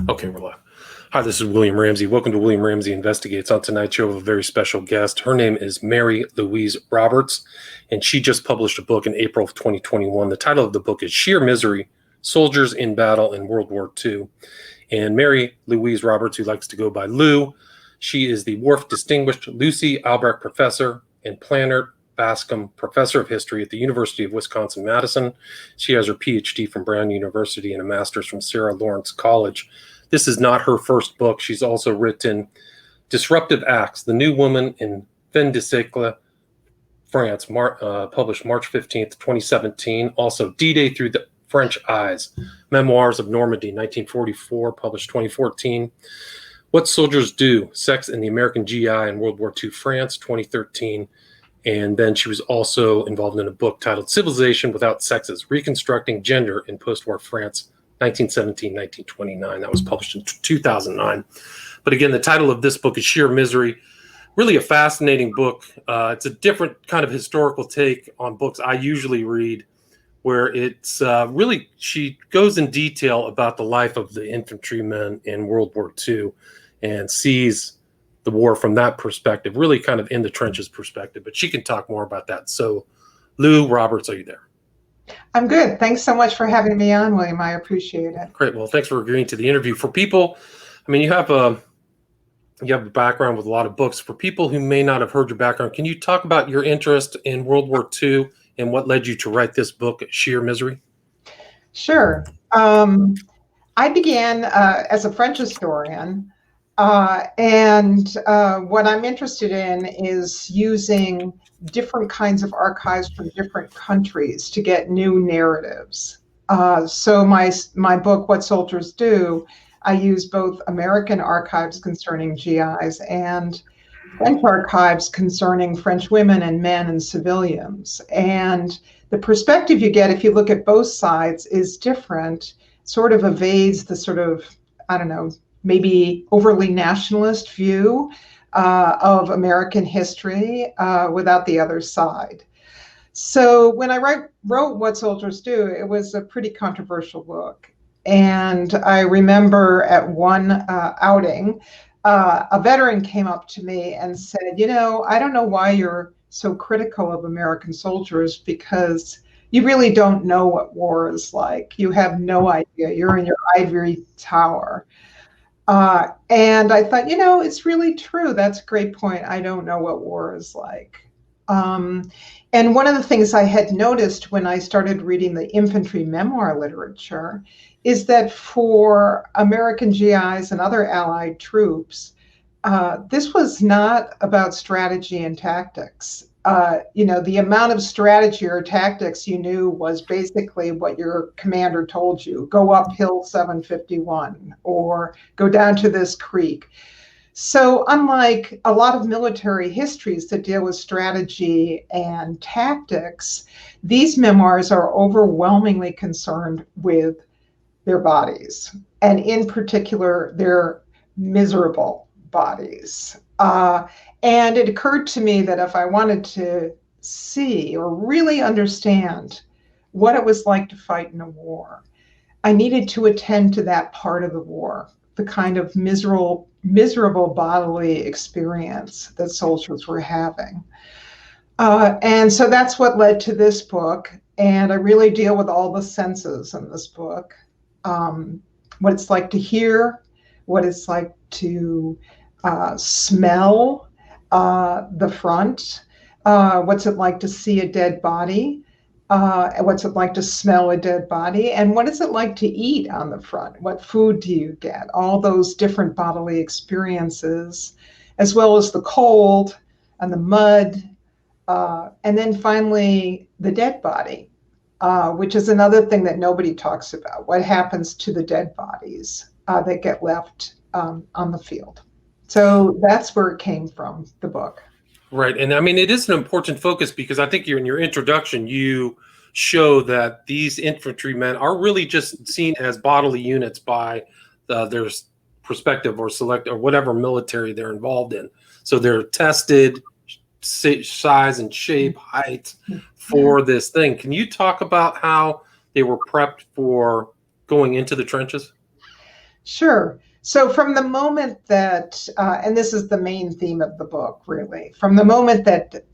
Okay, we're live. Hi, this is William Ramsey. Welcome to William Ramsey Investigates. On tonight's show, we have a very special guest. Her name is Mary Louise Roberts, and she just published a book in April of 2021. The title of the book is Sheer Misery, Soldiers in Battle in World War II. And Mary Louise Roberts, who likes to go by Lou, she is the Wharf Distinguished Lucy Albrecht Professor and Planner Bascom Professor of History at the University of Wisconsin-Madison. She has her PhD from Brown University and a master's from Sarah Lawrence College. This is not her first book. She's also written Disruptive Acts, The New Woman in Fin de Siècle, France, published March 15th, 2017. Also, D-Day Through the French Eyes, Memoirs of Normandy, 1944, published 2014. What Soldiers Do, Sex in the American GI in World War II France, 2013. And then she was also involved in a book titled Civilization Without Sexes, Reconstructing Gender in Post-War France, 1917-1929. That was published in 2009. But again, the title of this book is Sheer Misery. Really a fascinating book. It's a different kind of historical take on books I usually read, where it's really, she goes in detail about the life of the infantrymen in World War II and sees the war from that perspective, really kind of in the trenches perspective, but she can talk more about that. So Lou Roberts, are you there? I'm good. Thanks so much for having me on, William. I appreciate it. Great. Well, thanks for agreeing to the interview. For people, I mean, you have a background with a lot of books. For people who may not have heard your background, can you talk about your interest in World War II and what led you to write this book, Sheer Misery? Sure. I began as a French historian. And what I'm interested in is using different kinds of archives from different countries to get new narratives. So my book, What Soldiers Do, I use both American archives concerning GIs and French archives concerning French women and men and civilians. And the perspective you get if you look at both sides is different, sort of evades the sort of, I don't know, maybe overly nationalist view of American history without the other side. So when I wrote What Soldiers Do, it was a pretty controversial book. And I remember at one outing, a veteran came up to me and said, you know, I don't know why you're so critical of American soldiers, because you really don't know what war is like. You have no idea. You're in your ivory tower. And I thought, you know, it's really true. That's a great point. I don't know what war is like. And one of the things I had noticed when I started reading the infantry memoir literature is that for American GIs and other Allied troops, this was not about strategy and tactics. You know, the amount of strategy or tactics you knew was basically what your commander told you. Go up hill 751 or go down to this creek. So unlike a lot of military histories that deal with strategy and tactics, these memoirs are overwhelmingly concerned with their bodies, and in particular, their miserable bodies. And it occurred to me that if I wanted to see or really understand what it was like to fight in a war, I needed to attend to that part of the war, the kind of miserable bodily experience that soldiers were having. And so that's what led to this book. And I really deal with all the senses in this book. What it's like to hear, what it's like to smell the front, what's it like to see a dead body, what's it like to smell a dead body, and what is it like to eat on the front? What food do you get? All those different bodily experiences, as well as the cold and the mud, and then finally the dead body, which is another thing that nobody talks about. What happens to the dead bodies that get left on the field? So that's where it came from, the book. Right. And I mean, it is an important focus because I think in your introduction, you show that these infantrymen are really just seen as bodily units by their perspective or select or whatever military they're involved in. So they're tested size and shape, height for this thing. Can you talk about how they were prepped for going into the trenches? Sure. So, from the moment that, and this is the main theme of the book, really, from the moment that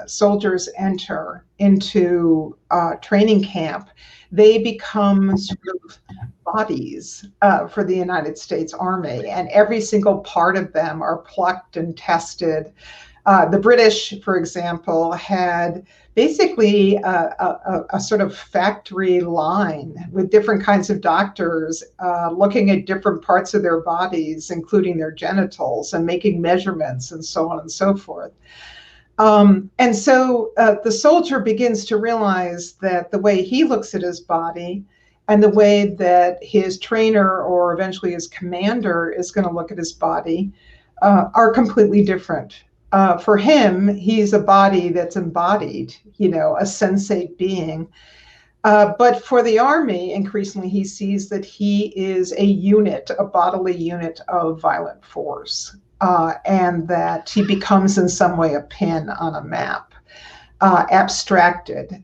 soldiers enter into training camp, they become sort of bodies for the United States Army, and every single part of them are plucked and tested. The British, for example, had basically a sort of factory line with different kinds of doctors looking at different parts of their bodies, including their genitals, and making measurements and so on and so forth. And so the soldier begins to realize that the way he looks at his body and the way that his trainer or eventually his commander is going to look at his body are completely different. For him, he's a body that's embodied, a sensate being. But for the Army, increasingly, he sees that he is a unit, a bodily unit of violent force, and that he becomes in some way a pin on a map, abstracted.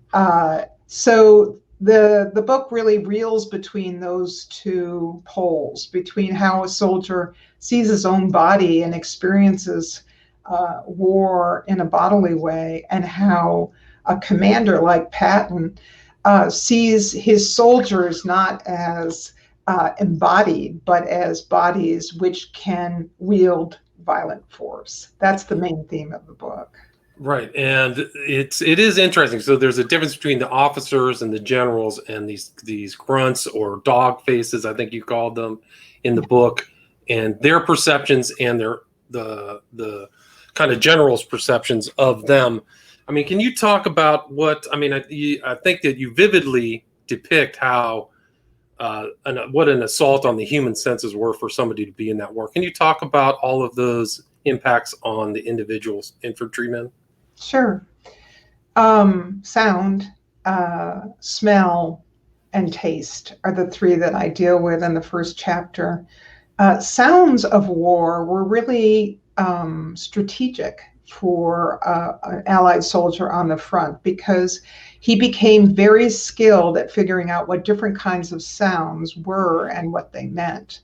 So the book really reels between those two poles, between how a soldier sees his own body and experiences war in a bodily way, and how a commander like Patton sees his soldiers not as embodied, but as bodies which can wield violent force. That's the main theme of the book. Right, and it is interesting. So there's a difference between the officers and the generals, and these grunts or dog faces, I think you called them in the book, and their perceptions and the kind of general's perceptions of them. I mean, can you talk about what, I mean, I think that you vividly depict how, what an assault on the human senses were for somebody to be in that war. Can you talk about all of those impacts on the individual infantrymen? Sure. Sound, smell, and taste are the three that I deal with in the first chapter. Sounds of war were really strategic for an Allied soldier on the front, because he became very skilled at figuring out what different kinds of sounds were and what they meant.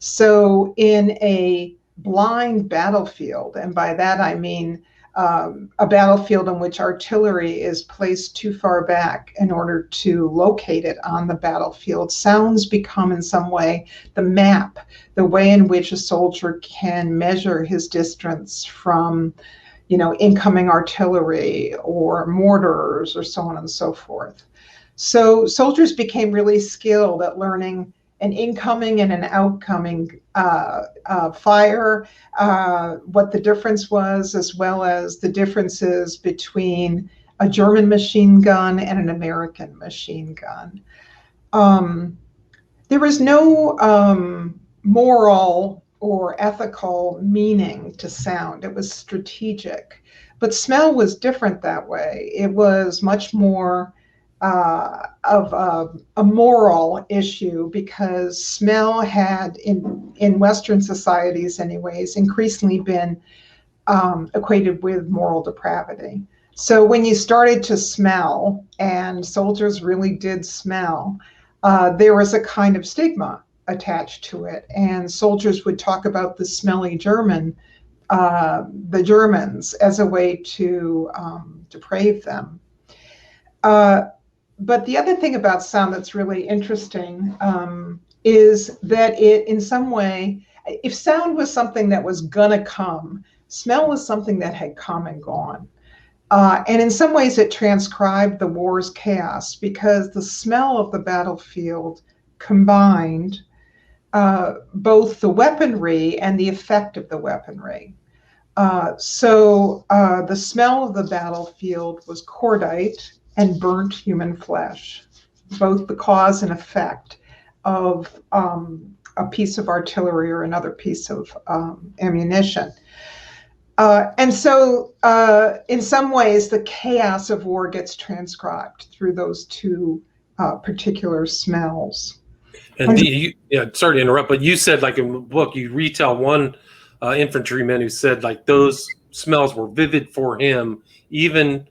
So in a blind battlefield, and by that I mean a battlefield in which artillery is placed too far back in order to locate it on the battlefield, sounds become in some way the map, the way in which a soldier can measure his distance from, incoming artillery or mortars or so on and so forth. So soldiers became really skilled at learning an incoming and an outcoming fire, what the difference was, as well as the differences between a German machine gun and an American machine gun. There was no moral or ethical meaning to sound. It was strategic. But smell was different that way. It was much more of a moral issue, because smell had, in Western societies anyways, increasingly been equated with moral depravity. So when you started to smell, and soldiers really did smell, there was a kind of stigma attached to it, and soldiers would talk about the smelly German, the Germans, as a way to deprave them. But the other thing about sound that's really interesting is that it, in some way, if sound was something that was gonna come, smell was something that had come and gone. And in some ways it transcribed the war's chaos, because the smell of the battlefield combined both the weaponry and the effect of the weaponry. So the smell of the battlefield was cordite and burnt human flesh, both the cause and effect of a piece of artillery or another piece of ammunition. And so in some ways, the chaos of war gets transcribed through those two particular smells. And sorry to interrupt, but you said, like in the book, you retell one infantryman who said, like, those smells were vivid for him, even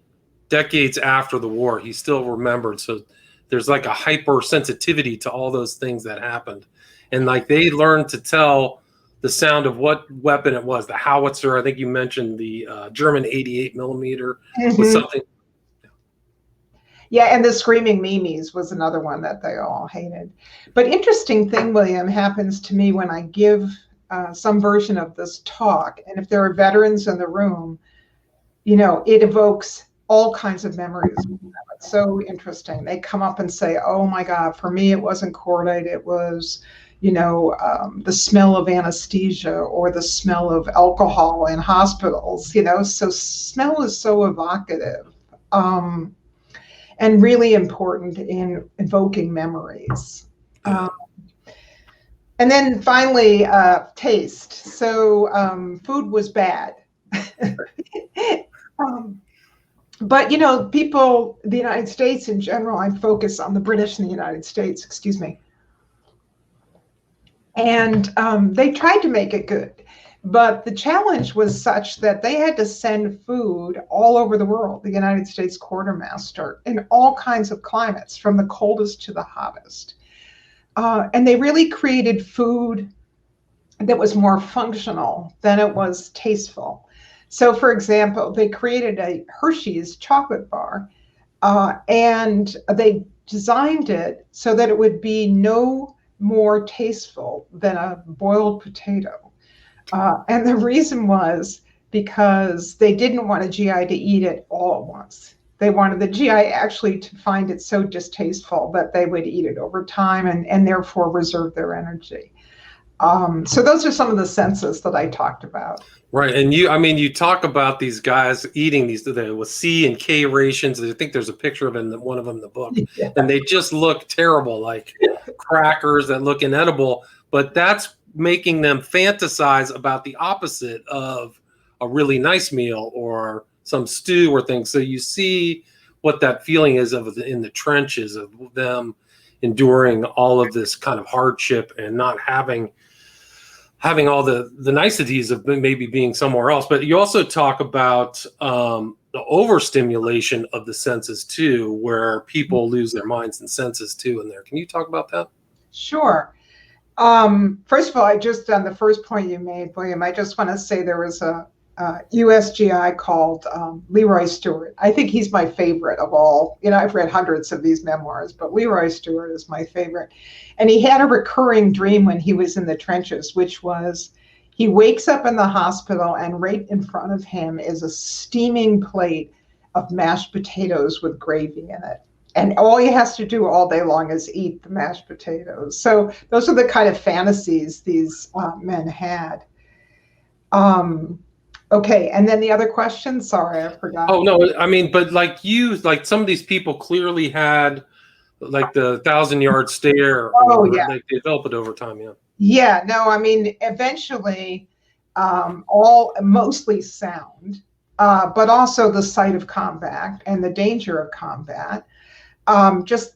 decades after the war. He still remembered. So there's like a hypersensitivity to all those things that happened. and like they learned to tell the sound of what weapon it was. The howitzer, I think you mentioned the German 88 millimeter was something. Yeah, and the screaming Mimis was another one that they all hated. But interesting thing, William, happens to me when I give some version of this talk, and if there are veterans in the room, you know, it evokes all kinds of memories. It's so interesting. They come up and say, oh my God, for me, it wasn't cordite. It was, you know, the smell of anesthesia or the smell of alcohol in hospitals, you know, so smell is so evocative. And really important in evoking memories. And then finally, taste. So food was bad. But, you know, people, the United States in general, I focus on the British and the United States, excuse me. And they tried to make it good. But the challenge was such that they had to send food all over the world, the United States quartermaster, in all kinds of climates, from the coldest to the hottest. And they really created food that was more functional than it was tasteful. So, for example, they created a Hershey's chocolate bar, and they designed it so that it would be no more tasteful than a boiled potato. And the reason was because they didn't want a GI to eat it all at once. They wanted the GI actually to find it so distasteful that they would eat it over time and therefore reserve their energy. So those are some of the senses that I talked about. Right. And you talk about these guys eating these with C and K rations. I think there's a picture of one of them in the book. Yeah. And they just look terrible, like crackers that look inedible. But that's making them fantasize about the opposite of a really nice meal or some stew or things. So you see what that feeling is in the trenches of them enduring all of this kind of hardship and not having all the niceties of maybe being somewhere else. But you also talk about the overstimulation of the senses too, where people lose their minds and senses too in there. Can you talk about that? Sure. First of all, on the first point you made, William, I just want to say there was a USGI called Leroy Stewart. I think he's my favorite of all. You know, I've read hundreds of these memoirs, but Leroy Stewart is my favorite. And he had a recurring dream when he was in the trenches, which was he wakes up in the hospital and right in front of him is a steaming plate of mashed potatoes with gravy in it. And all he has to do all day long is eat the mashed potatoes. So those are the kind of fantasies these men had. Okay, and then the other question? Sorry, I forgot. Oh, no, but like some of these people clearly had like the 1,000-yard stare. Yeah. They develop it over time, yeah. Yeah, no, eventually all mostly sound, but also the sight of combat and the danger of combat. Just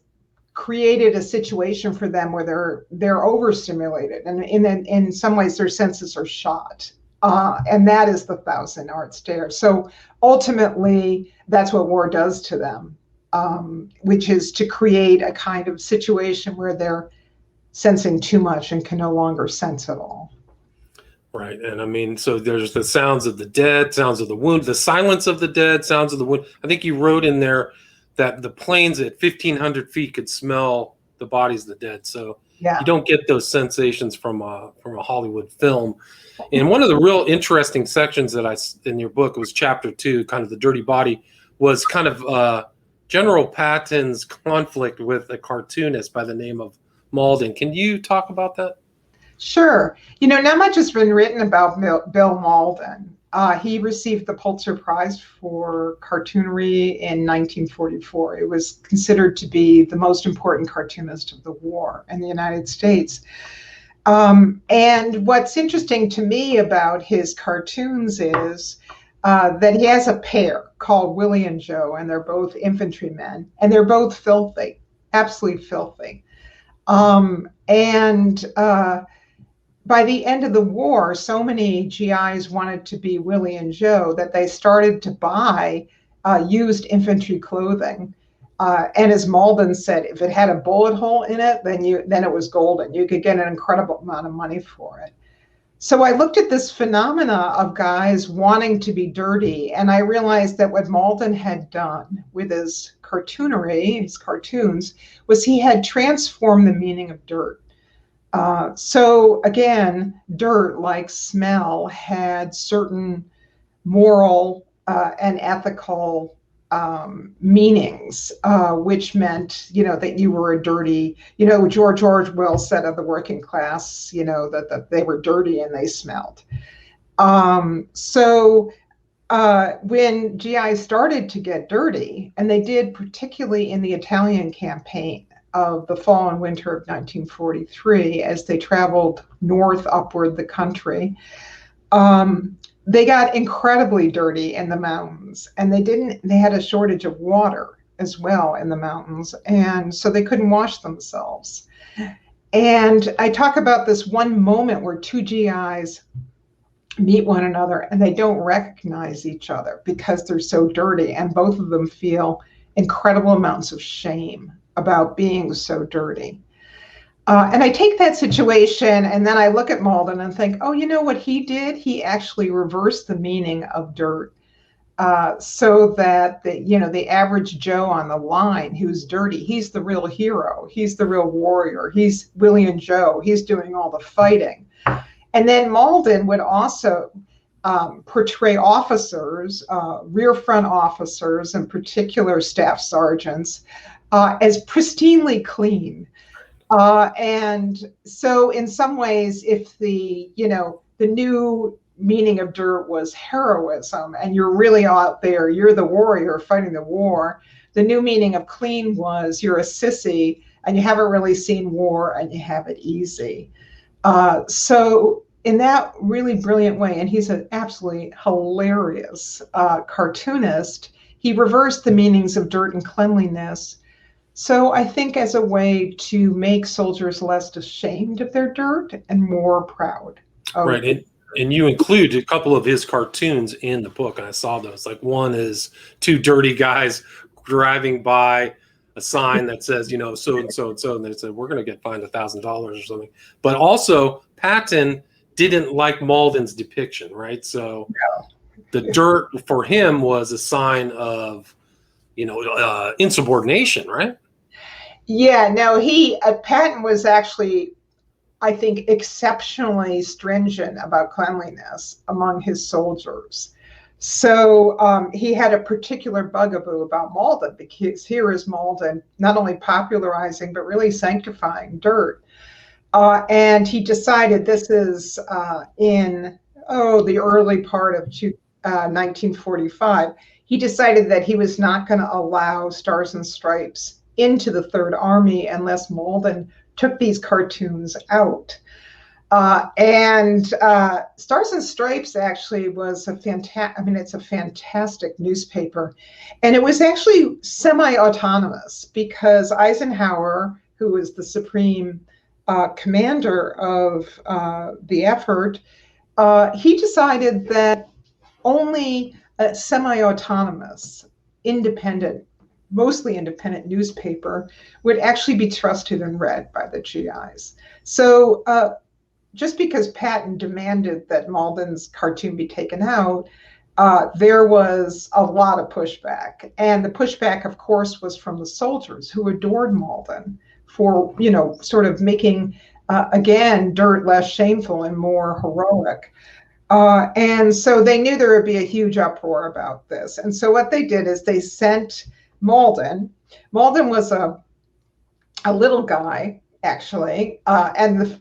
created a situation for them where they're overstimulated, and in some ways their senses are shot, and that is the 1,000-yard stare. So ultimately, that's what war does to them, which is to create a kind of situation where they're sensing too much and can no longer sense at all. Right, and so there's the sounds of the dead, sounds of the wound, the silence of the dead, sounds of the wound. I think you wrote in there that the planes at 1,500 feet could smell the bodies of the dead. So you don't get those sensations from a Hollywood film. And one of the real interesting sections in your book was chapter 2, kind of the dirty body, was kind of General Patton's conflict with a cartoonist by the name of Malden. Can you talk about that? Sure. Not much has been written about Bill Malden. He received the Pulitzer Prize for cartoonery in 1944. It was considered to be the most important cartoonist of the war in the United States. And what's interesting to me about his cartoons is that he has a pair called Willie and Joe, and they're both infantrymen, and they're both filthy, absolutely filthy. By the end of the war, so many GIs wanted to be Willie and Joe that they started to buy used infantry clothing And as Malden said, if it had a bullet hole in it, then it was golden. You could get an incredible amount of money for it. So I looked at this phenomena of guys wanting to be dirty, and I realized that what Malden had done with his cartoonery, his cartoons, was he had transformed the meaning of dirt. So again, dirt, like smell, had certain moral and ethical meanings, which meant, that you were a dirty, George Orwell said of the working class, that they were dirty and they smelled. So when GI started to get dirty, and they did particularly in the Italian campaign of the fall and winter of 1943, as they traveled north upward the country, they got incredibly dirty in the mountains, and they had a shortage of water as well in the mountains, and so they couldn't wash themselves. And I talk about this one moment where two GIs meet one another and they don't recognize each other because they're so dirty, and both of them feel incredible amounts of shame about being so dirty. And I take that situation and then I look at Malden and think, oh, you know what he did? He actually reversed the meaning of dirt, so that the average Joe on the line who's dirty, he's the real hero. He's the real warrior. He's William Joe. He's doing all the fighting. And then Malden would also portray officers, rear front officers, in particular staff sergeants, as pristinely clean. And so in some ways, if the new meaning of dirt was heroism and you're really out there, you're the warrior fighting the war, the new meaning of clean was you're a sissy and you haven't really seen war and you have it easy. So in that really brilliant way, and he's an absolutely hilarious cartoonist, he reversed the meanings of dirt and cleanliness. So I think as a way to make soldiers less ashamed of their dirt and more proud. Right. And you include a couple of his cartoons in the book, and I saw those. Like one is two dirty guys driving by a sign that says, so and so and so, and they said, we're going to get fined $1,000 or something. But also, Patton didn't like Malden's depiction, right? So the dirt for him was a sign of, insubordination, right? Yeah, no, Patton was actually, I think, exceptionally stringent about cleanliness among his soldiers. So he had a particular bugaboo about Malden, because here is Malden not only popularizing, but really sanctifying dirt. And he decided, this is in the early part of 1945, he decided that he was not going to allow Stars and Stripes into the Third Army unless Malden took these cartoons out. And Stars and Stripes actually was it's a fantastic newspaper. And it was actually semi-autonomous because Eisenhower, who was the supreme commander of the effort, he decided that only a semi-autonomous, independent, mostly independent newspaper would actually be trusted and read by the GIs. So just because Patton demanded that Malden's cartoon be taken out, there was a lot of pushback. And the pushback, of course, was from the soldiers who adored Malden for, sort of making, again, dirt less shameful and more heroic. And so they knew there would be a huge uproar about this. And so what they did is they sent Malden. Malden was a little guy, actually, and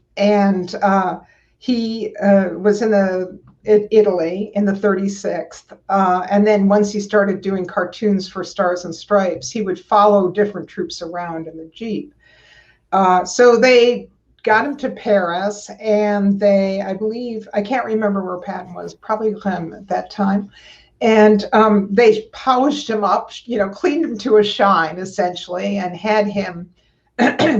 he was in Italy in the 36th. And then once he started doing cartoons for Stars and Stripes, he would follow different troops around in the Jeep. So they got him to Paris, and I can't remember where Patton was, probably Rennes at that time. And they polished him up, cleaned him to a shine, essentially, and had him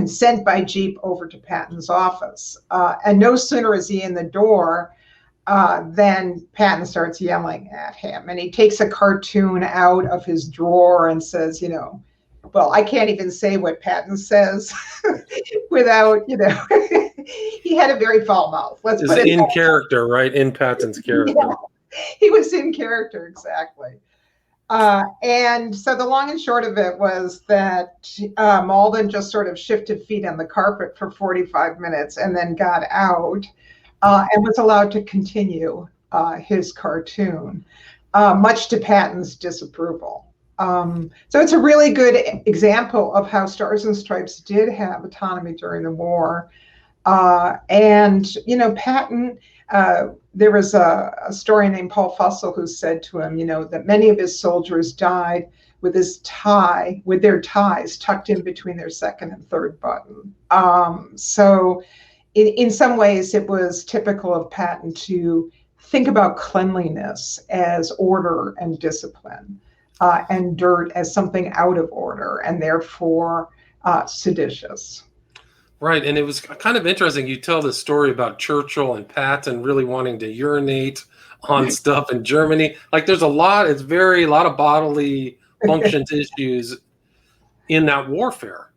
sent by Jeep over to Patton's office. And no sooner is he in the door than Patton starts yelling at him. And he takes a cartoon out of his drawer and says, well, I can't even say what Patton says without, he had a very foul mouth. Let's Is put it in that character, right? In Patton's way. character. Yeah, he was in character, exactly. And so the long and short of it was that Malden just sort of shifted feet on the carpet for 45 minutes and then got out and was allowed to continue his cartoon, much to Patton's disapproval. So it's a really good example of how Stars and Stripes did have autonomy during the war. And, Patton, there was a historian named Paul Fussell who said to him, that many of his soldiers died with their ties tucked in between their second and third button. So in some ways, it was typical of Patton to think about cleanliness as order and discipline, and dirt as something out of order and therefore seditious. Right, and it was kind of interesting. You tell this story about Churchill and Patton really wanting to urinate on stuff in Germany. Like, there's a lot of bodily functions issues in that warfare.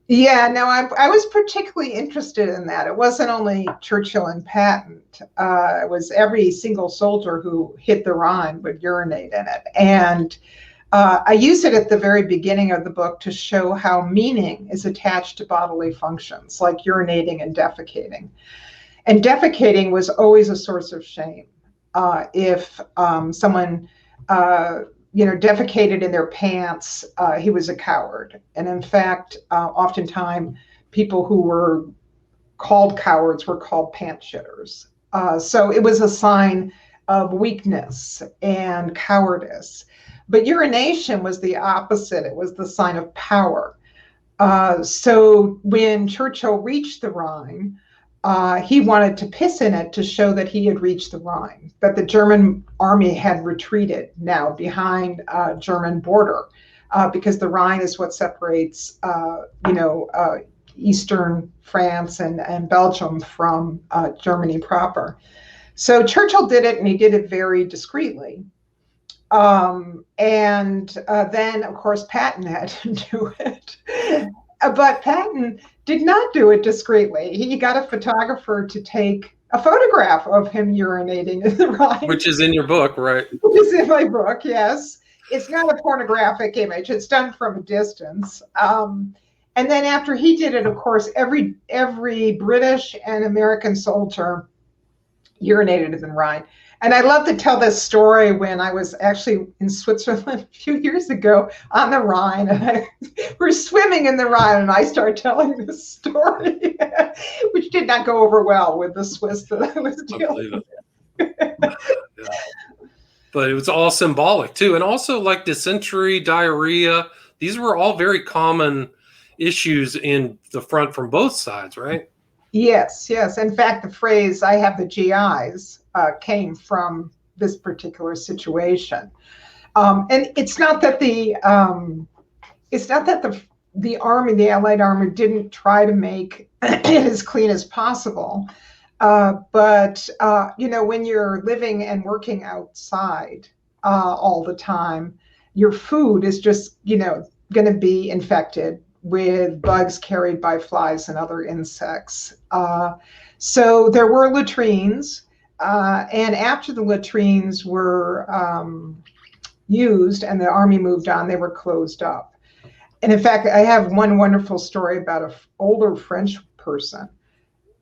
Yeah, no, I was particularly interested in that. It wasn't only Churchill and Patton. It was every single soldier who hit the Rhine would urinate in it. And I use it at the very beginning of the book to show how meaning is attached to bodily functions like urinating and defecating. And defecating was always a source of shame. If someone, defecated in their pants, he was a coward. And in fact, oftentimes people who were called cowards were called pant shitters. So it was a sign of weakness and cowardice. But urination was the opposite. It was the sign of power. So when Churchill reached the Rhine, he wanted to piss in it to show that he had reached the Rhine, that the German army had retreated now behind German border, because the Rhine is what separates, Eastern France and Belgium from Germany proper. So Churchill did it, and he did it very discreetly. And then, of course, Patton had to do it. But Patton did not do it discreetly. He got a photographer to take a photograph of him urinating in the Rhine. Which is in your book, right? Which is in my book, yes. It's not a pornographic image. It's done from a distance. And then after he did it, of course, every British and American soldier urinated in the Rhine. And I love to tell this story when I was actually in Switzerland a few years ago on the Rhine. And we're swimming in the Rhine, and I started telling this story, which did not go over well with the Swiss that I was dealing with. Yeah. But it was all symbolic, too. And also, like dysentery, diarrhea, these were all very common issues in the front from both sides, right? Yes. In fact, the phrase "I have the GIs" came from this particular situation, and it's not that the army, the Allied army, didn't try to make it as clean as possible, but when you're living and working outside all the time, your food is just going to be infected with bugs carried by flies and other insects. So there were latrines, and after the latrines were used and the army moved on, they were closed up. And in fact, I have one wonderful story about an older French person.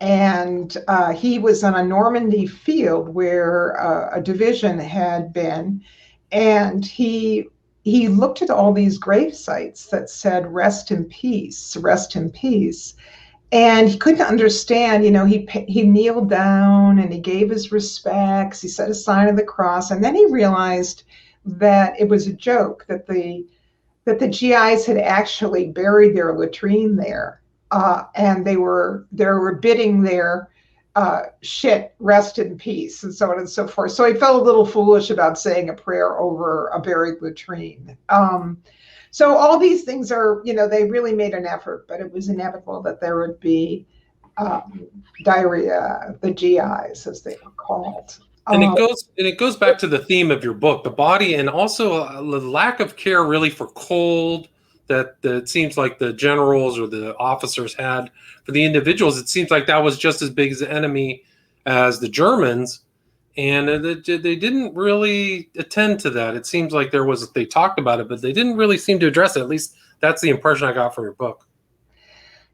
And he was on a Normandy field where a division had been, and he looked at all these grave sites that said "Rest in peace, rest in peace," and he couldn't understand. He kneeled down and he gave his respects. He said a sign of the cross, and then he realized that it was a joke, that the GIs had actually buried their latrine there, and they were bidding their shit rest in peace, and so on and so forth. So he felt a little foolish about saying a prayer over a buried latrine. So all these things are, they really made an effort, but it was inevitable that there would be diarrhea, the GIs as they were called. And it goes back to the theme of your book, the body, and also the lack of care really for cold, that it seems like the generals or the officers had for the individuals. It seems like that was just as big as the enemy as the Germans, and they didn't really attend to that. It seems like they talked about it, but they didn't really seem to address it. At least that's the impression I got from your book.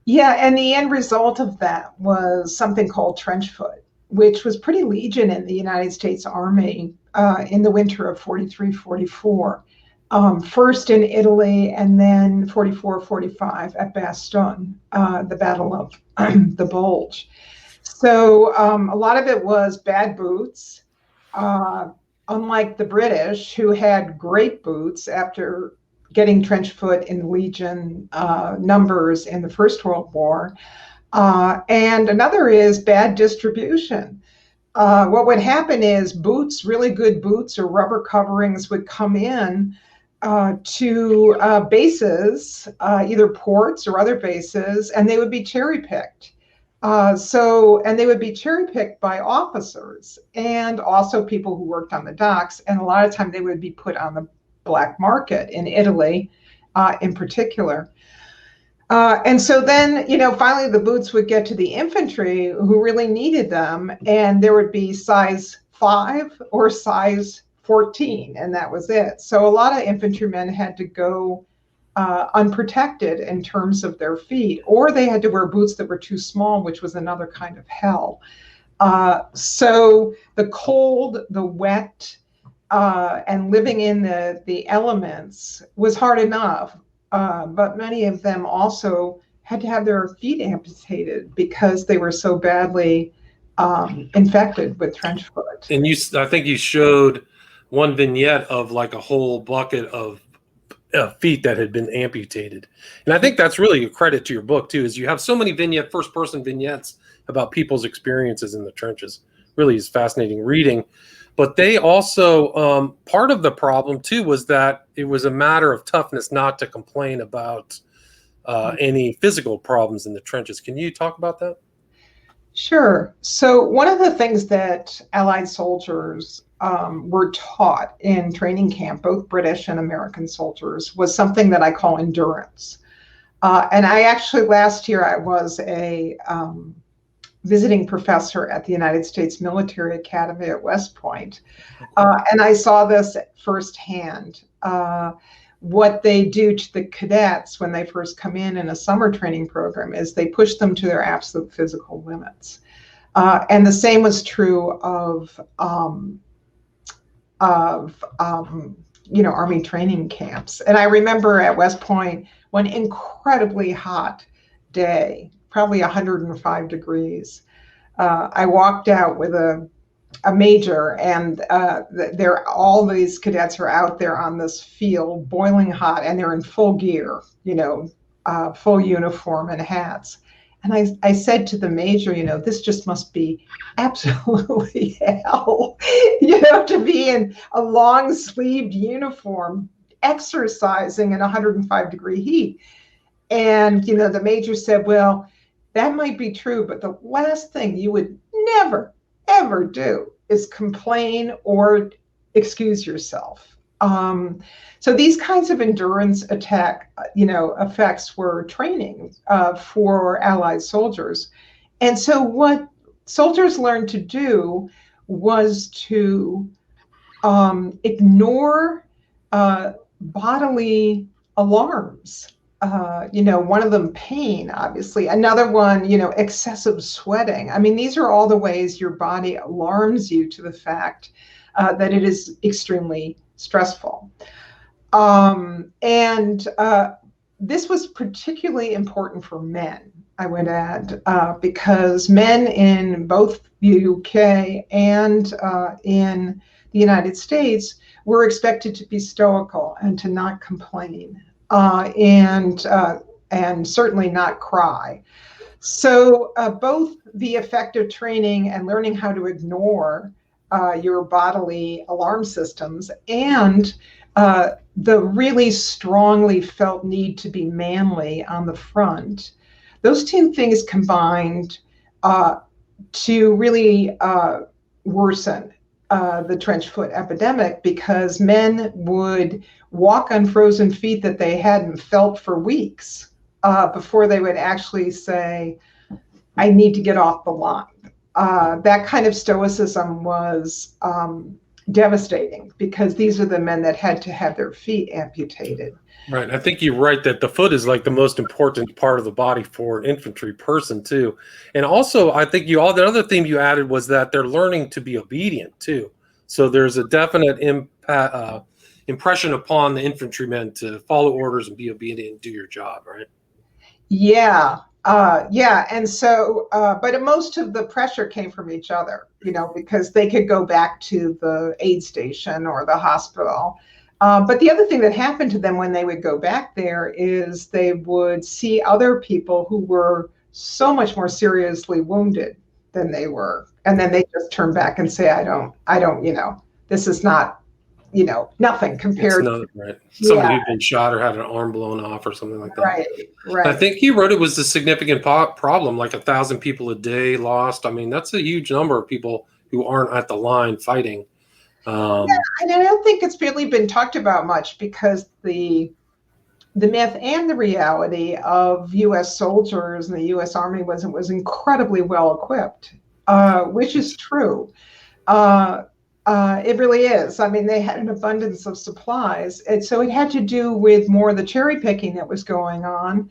Yeah, and the end result of that was something called trench foot, which was pretty legion in the United States Army in the winter of 43, 44. First in Italy, and then 44, 45 at Bastogne, the Battle of the Bulge. So a lot of it was bad boots, unlike the British, who had great boots after getting trench foot in Legion numbers in the First World War. And another is bad distribution. What would happen is boots, really good boots or rubber coverings, would come in to bases, either ports or other bases, and they would be cherry-picked. And they would be cherry-picked by officers and also people who worked on the docks, and a lot of time they would be put on the black market in Italy, in particular. And so then, finally the boots would get to the infantry who really needed them, and there would be size 5 or size 14, and that was it. So a lot of infantrymen had to go unprotected in terms of their feet, or they had to wear boots that were too small, which was another kind of hell. So the cold, the wet, and living in the elements was hard enough, but many of them also had to have their feet amputated because they were so badly infected with trench foot. And I think you showed one vignette of like a whole bucket of feet that had been amputated. And I think that's really a credit to your book too, is you have so many first person vignettes about people's experiences in the trenches. Really is fascinating reading. But they also, part of the problem too was that it was a matter of toughness not to complain about any physical problems in the trenches. Can you talk about that? Sure. So one of the things that Allied soldiers were taught in training camp, both British and American soldiers, was something that I call endurance. And I actually, last year, I was a visiting professor at the United States Military Academy at West Point. And I saw this firsthand. What they do to the cadets when they first come in a summer training program is they push them to their absolute physical limits. And the same was true of Army training camps. And I remember at West Point, one incredibly hot day, probably 105 degrees. I walked out with a major, and all these cadets are out there on this field, boiling hot, and they're in full gear, full uniform and hats. And I said to the major, this just must be absolutely hell, to be in a long-sleeved uniform, exercising in 105-degree heat. And, the major said, well, that might be true, but the last thing you would never, ever do is complain or excuse yourself. So these kinds of endurance effects were training for Allied soldiers. And so what soldiers learned to do was to ignore bodily alarms. One of them, pain, obviously. Another one, excessive sweating. I mean, these are all the ways your body alarms you to the fact that it is extremely stressful. And this was particularly important for men, I would add, because men in both the UK and in the United States were expected to be stoical and to not complain. And certainly not cry. So both the effective training and learning how to ignore your bodily alarm systems and the really strongly felt need to be manly on the front, those two things combined to really worsen the trench foot epidemic, because men would walk on frozen feet that they hadn't felt for weeks before they would actually say, I need to get off the line. That kind of stoicism was devastating, because these are the men that had to have their feet amputated. Right. I think you're right that the foot is like the most important part of the body for an infantry person too. And also, I think the other theme you added was that they're learning to be obedient too. So there's a definite impression upon the infantrymen to follow orders and be obedient and do your job, right? Yeah. Yeah. And so, but most of the pressure came from each other, because they could go back to the aid station or the hospital. But the other thing that happened to them when they would go back there is they would see other people who were so much more seriously wounded than they were. And then they just turn back and say, I don't, this is not, nothing compared to right. Somebody who'd been shot or had an arm blown off or something like that. Right. I think he wrote it was a significant problem, like 1,000 people a day lost. I mean, that's a huge number of people who aren't at the line fighting. And I don't think it's really been talked about much, because the myth and the reality of U.S. soldiers and the U.S. Army was incredibly well equipped, which is true. It really is. I mean, they had an abundance of supplies, and so it had to do with more of the cherry picking that was going on,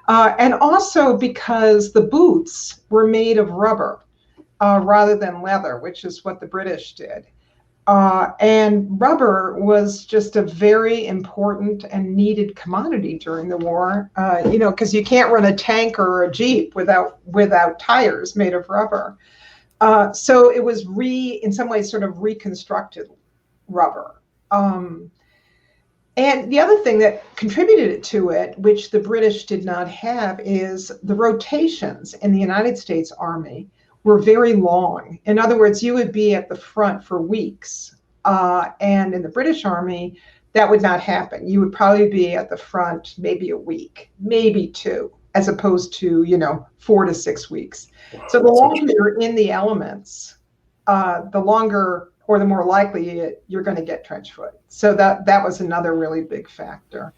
and also because the boots were made of rubber rather than leather, which is what the British did. And rubber was just a very important and needed commodity during the war, because you can't run a tank or a Jeep without tires made of rubber. So it was in some ways sort of reconstructed rubber. And the other thing that contributed to it, which the British did not have, is the rotations in the United States Army were very long. In other words, you would be at the front for weeks. And in the British Army, that would not happen. You would probably be at the front maybe a week, maybe two, as opposed to, 4 to 6 weeks. So the longer you're in the elements, the longer or the more likely you're going to get trench foot. So that was another really big factor.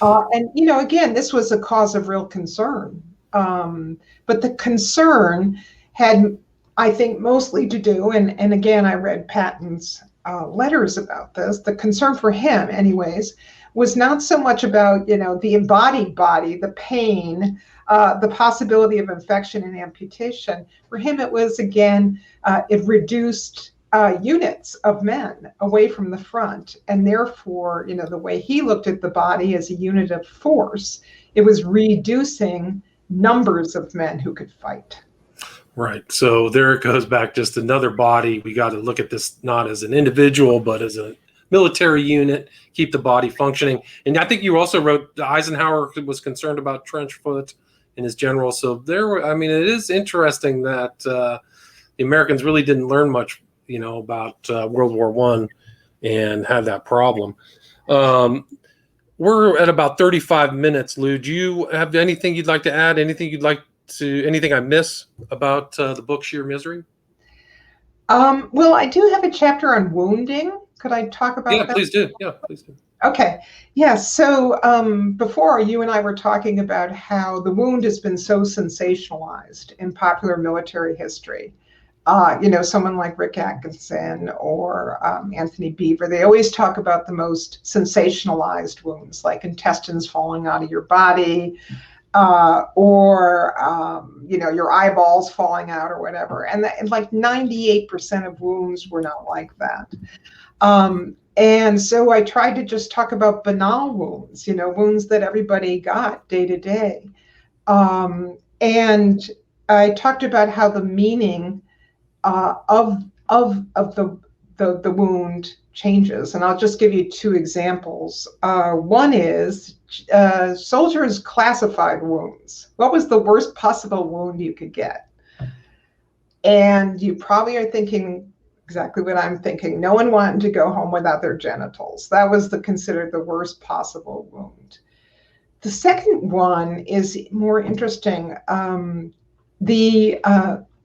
And, again, this was a cause of real concern. But the concern had, I think, mostly to do, and again, I read Patton's letters about this. The concern for him, anyways, was not so much about, the embodied body, the pain, the possibility of infection and amputation. For him, it was, again, it reduced units of men away from the front. And therefore, the way he looked at the body as a unit of force, it was reducing numbers of men who could fight. Right. So there it goes back, just another body. We got to look at this not as an individual, but as a military unit, keep the body functioning. And I think you also wrote Eisenhower was concerned about trench foot in his general. So it is interesting that the Americans really didn't learn much, about World War I and had that problem. We're at about 35 minutes, Lou. Do you have anything you'd like to add? Anything I miss about the book Sheer Misery? Well, I do have a chapter on wounding. Could I talk about that? Yeah, please do. Okay. Yeah. So before, you and I were talking about how the wound has been so sensationalized in popular military history. Someone like Rick Atkinson or Anthony Beaver, they always talk about the most sensationalized wounds, like intestines falling out of your body, or your eyeballs falling out or whatever. And like 98% of wounds were not like that. And so I tried to just talk about banal wounds, wounds that everybody got day to day. And I talked about how the meaning of the wound changes. And I'll just give you 2 examples. One is soldiers classified wounds. What was the worst possible wound you could get? And you probably are thinking exactly what I'm thinking. No one wanted to go home without their genitals. That was considered the worst possible wound. The second one is more interesting. The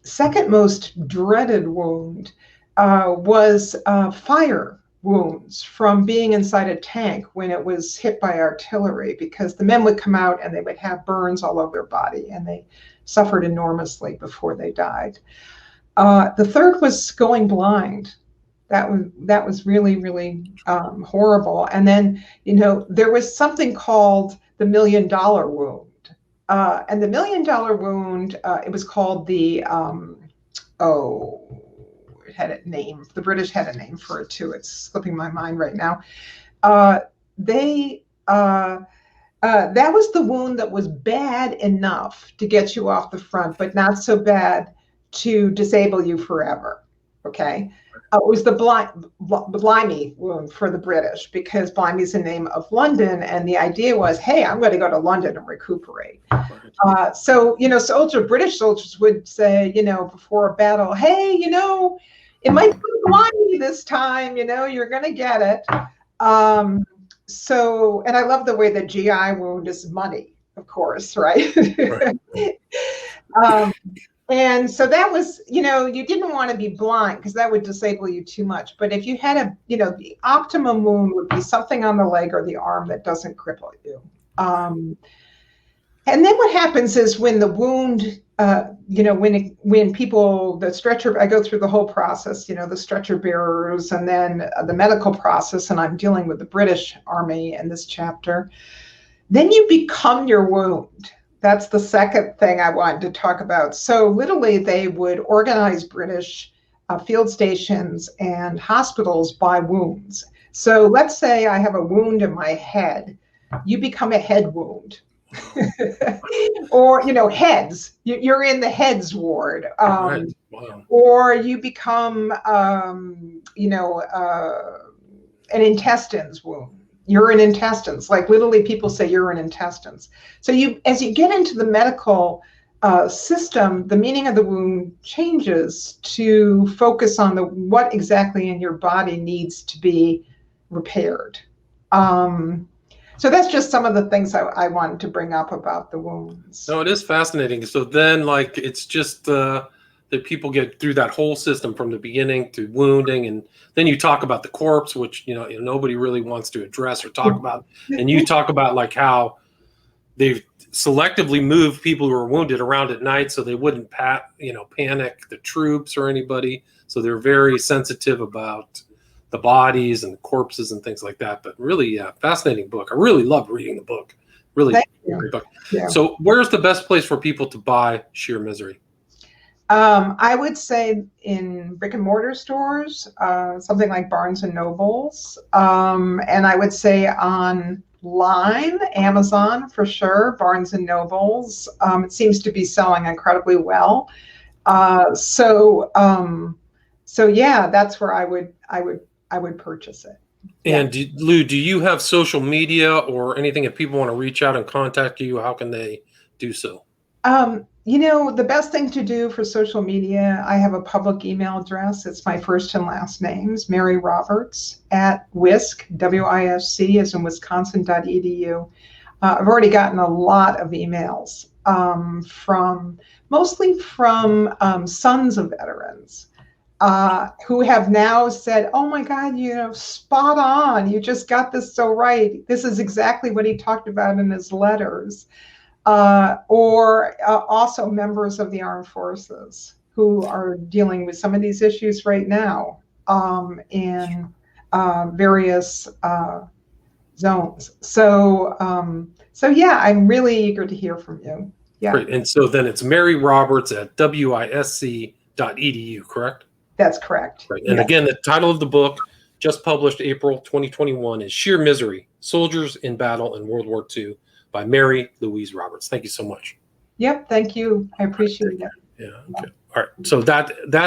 second most dreaded wound was fire wounds from being inside a tank when it was hit by artillery, because the men would come out and they would have burns all over their body, and they suffered enormously before they died. The third was going blind. That was really, really horrible. And then, there was something called the $1 million wound. And the $1 million wound, it was called the, it had a name. The British had a name for it too. It's slipping my mind right now. That was the wound that was bad enough to get you off the front, but not so bad to disable you forever. Okay. It was the Blimey wound for the British, because Blimey is the name of London. And the idea was, hey, I'm going to go to London and recuperate. So, British soldiers would say, before a battle, hey, it might be Blimey this time, you're going to get it. So, and I love the way the GI wound is money, of course, right? And so that was, you didn't want to be blind because that would disable you too much. But if you had the optimum wound would be something on the leg or the arm that doesn't cripple you. And then what happens is when the wound, when people, the stretcher, I go through the whole process, the stretcher bearers and then the medical process, and I'm dealing with the British Army in this chapter, then you become your wound. That's the second thing I wanted to talk about. So literally they would organize British field stations and hospitals by wounds. So let's say I have a wound in my head, you become a head wound. Or, heads, you're in the heads ward. Right. Wow. Or you become, an intestines wound. Urine intestines, like literally people say urine intestines. So as you get into the medical system, the meaning of the wound changes to focus on what exactly in your body needs to be repaired. So that's just some of the things I wanted to bring up about the wounds. No, it is fascinating. So then, it's just that people get through that whole system from the beginning to wounding, and then you talk about the corpse, which nobody really wants to address or talk about, and you talk about how they've selectively moved people who are wounded around at night so they wouldn't panic the troops or anybody. So they're very sensitive about the bodies and the corpses and things like that. But really, fascinating book. I really loved reading the book. Really great book. Yeah. So where's the best place for people to buy Sheer Misery? I would say in brick and mortar stores, something like Barnes and Nobles. And I would say online, Amazon for sure, Barnes and Nobles. It seems to be selling incredibly well. So yeah, that's where I would purchase it. And Lou, do you have social media or anything? If people want to reach out and contact you, how can they do so? The best thing to do for social media, I have a public email address. It's my first and last names, Mary Roberts @WISC, WISC, as in Wisconsin.edu. I've already gotten a lot of emails mostly from sons of veterans who have now said, oh my God, spot on. You just got this so right. This is exactly what he talked about in his letters. Or also members of the armed forces who are dealing with some of these issues right now in various zones. So yeah, I'm really eager to hear from you. Yeah. Great. And so then it's Mary Roberts at WISC.edu, correct? That's correct. Right. And again, the title of the book, just published April 2021, is Sheer Misery: Soldiers in Battle in World War II by Mary Louise Roberts. Thank you so much. Yep. Thank you. I appreciate it. Yeah. Okay. All right. So that's